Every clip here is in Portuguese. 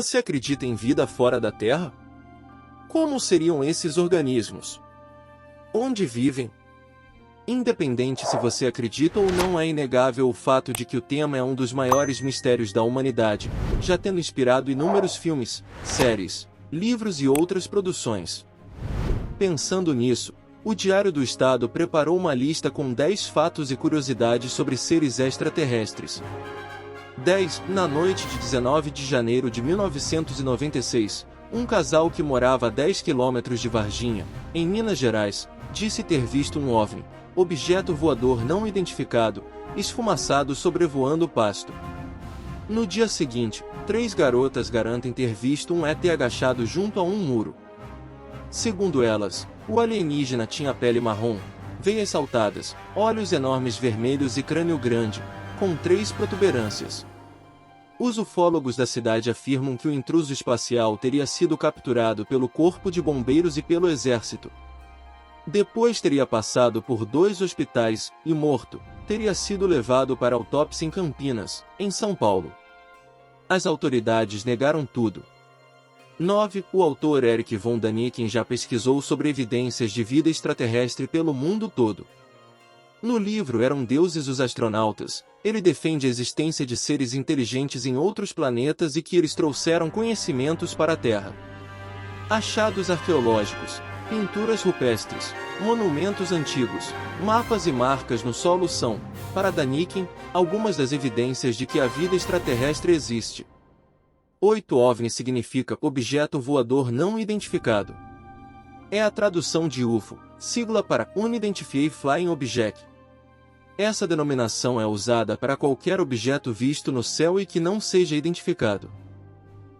Você acredita em vida fora da Terra? Como seriam esses organismos? Onde vivem? Independente se você acredita ou não, é inegável o fato de que o tema é um dos maiores mistérios da humanidade, já tendo inspirado inúmeros filmes, séries, livros e outras produções. Pensando nisso, o Diário do Estado preparou uma lista com 10 fatos e curiosidades sobre seres extraterrestres. 10. Na noite de 19 de janeiro de 1996, um casal que morava a 10 quilômetros de Varginha, em Minas Gerais, disse ter visto um OVNI, objeto voador não identificado, esfumaçado sobrevoando o pasto. No dia seguinte, 3 garotas garantem ter visto um ET agachado junto a um muro. Segundo elas, o alienígena tinha pele marrom, veias saltadas, olhos enormes vermelhos e crânio grande, com 3 protuberâncias. Os ufólogos da cidade afirmam que o intruso espacial teria sido capturado pelo Corpo de Bombeiros e pelo Exército. Depois teria passado por 2 hospitais e morto, teria sido levado para autópsia em Campinas, em São Paulo. As autoridades negaram tudo. 9. O autor Erich von Däniken já pesquisou sobre evidências de vida extraterrestre pelo mundo todo. No livro Eram Deuses os Astronautas, ele defende a existência de seres inteligentes em outros planetas e que eles trouxeram conhecimentos para a Terra. Achados arqueológicos, pinturas rupestres, monumentos antigos, mapas e marcas no solo são, para Däniken, algumas das evidências de que a vida extraterrestre existe. 8. OVNI significa objeto voador não identificado. É a tradução de UFO, sigla para Unidentified Flying Object. Essa denominação é usada para qualquer objeto visto no céu e que não seja identificado.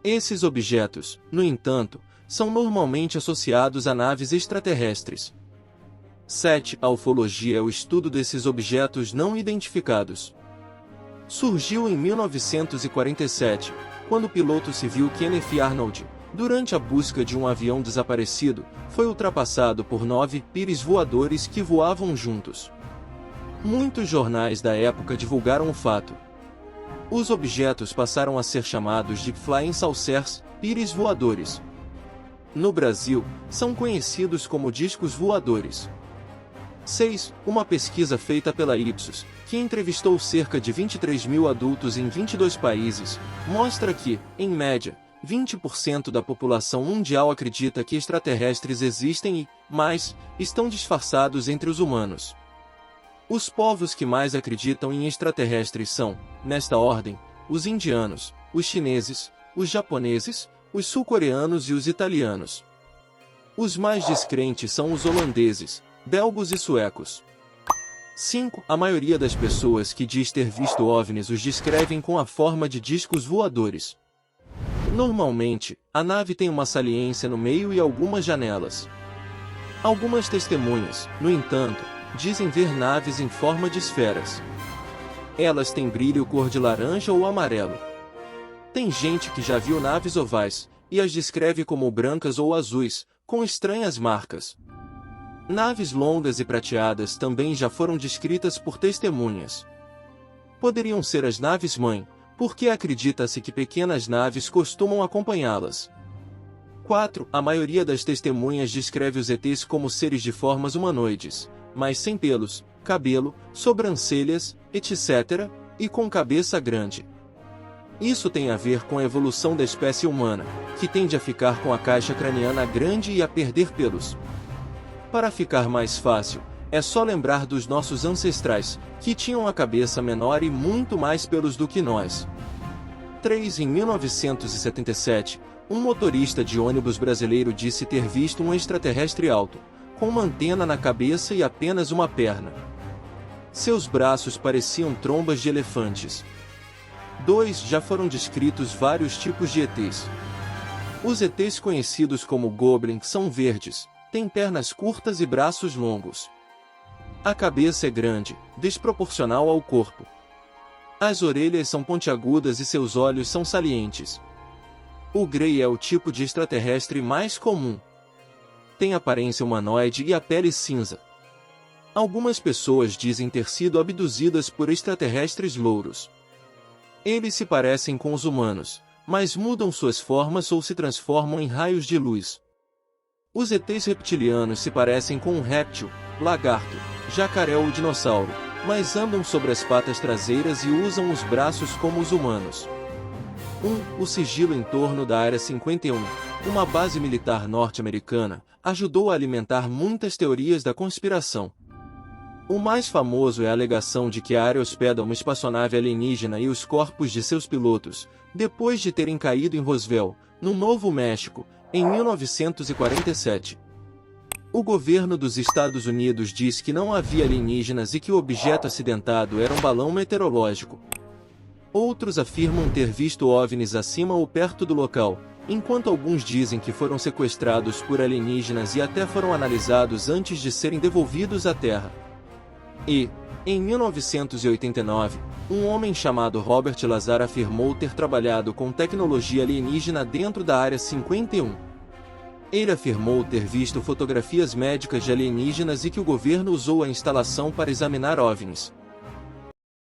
Esses objetos, no entanto, são normalmente associados a naves extraterrestres. 7. A ufologia é o estudo desses objetos não identificados. Surgiu em 1947, quando o piloto civil Kenneth Arnold, durante a busca de um avião desaparecido, foi ultrapassado por 9 pires voadores que voavam juntos. Muitos jornais da época divulgaram o fato. Os objetos passaram a ser chamados de Flying Saucers, pires voadores. No Brasil, são conhecidos como discos voadores. 6. Uma pesquisa feita pela Ipsos, que entrevistou cerca de 23 mil adultos em 22 países, mostra que, em média, 20% da população mundial acredita que extraterrestres existem e, mais, estão disfarçados entre os humanos. Os povos que mais acreditam em extraterrestres são, nesta ordem, os indianos, os chineses, os japoneses, os sul-coreanos e os italianos. Os mais descrentes são os holandeses, belgos e suecos. 5. A maioria das pessoas que diz ter visto OVNIs os descrevem com a forma de discos voadores. Normalmente, a nave tem uma saliência no meio e algumas janelas. Algumas testemunhas, no entanto, dizem ver naves em forma de esferas. Elas têm brilho cor de laranja ou amarelo. Tem gente que já viu naves ovais, e as descreve como brancas ou azuis, com estranhas marcas. Naves longas e prateadas também já foram descritas por testemunhas. Poderiam ser as naves-mãe, porque acredita-se que pequenas naves costumam acompanhá-las. 4. A maioria das testemunhas descreve os ETs como seres de formas humanoides, mas sem pelos, cabelo, sobrancelhas, etc., e com cabeça grande. Isso tem a ver com a evolução da espécie humana, que tende a ficar com a caixa craniana grande e a perder pelos. Para ficar mais fácil, é só lembrar dos nossos ancestrais, que tinham a cabeça menor e muito mais pelos do que nós. 3. Em 1977, um motorista de ônibus brasileiro disse ter visto um extraterrestre alto, com uma antena na cabeça e apenas uma perna. Seus braços pareciam trombas de elefantes. 2. Já foram descritos vários tipos de ETs. Os ETs conhecidos como Goblin são verdes, têm pernas curtas e braços longos. A cabeça é grande, desproporcional ao corpo. As orelhas são pontiagudas e seus olhos são salientes. O Grey é o tipo de extraterrestre mais comum. Tem aparência humanoide e a pele cinza. Algumas pessoas dizem ter sido abduzidas por extraterrestres louros. Eles se parecem com os humanos, mas mudam suas formas ou se transformam em raios de luz. Os ETs reptilianos se parecem com um réptil, lagarto, jacaré ou dinossauro, mas andam sobre as patas traseiras e usam os braços como os humanos. O sigilo em torno da Área 51, uma base militar norte-americana, ajudou a alimentar muitas teorias da conspiração. O mais famoso é a alegação de que a área hospeda uma espaçonave alienígena e os corpos de seus pilotos, depois de terem caído em Roswell, no Novo México, em 1947. O governo dos Estados Unidos diz que não havia alienígenas e que o objeto acidentado era um balão meteorológico. Outros afirmam ter visto OVNIs acima ou perto do local, enquanto alguns dizem que foram sequestrados por alienígenas e até foram analisados antes de serem devolvidos à Terra. Em 1989, um homem chamado Robert Lazar afirmou ter trabalhado com tecnologia alienígena dentro da Área 51. Ele afirmou ter visto fotografias médicas de alienígenas e que o governo usou a instalação para examinar OVNIs.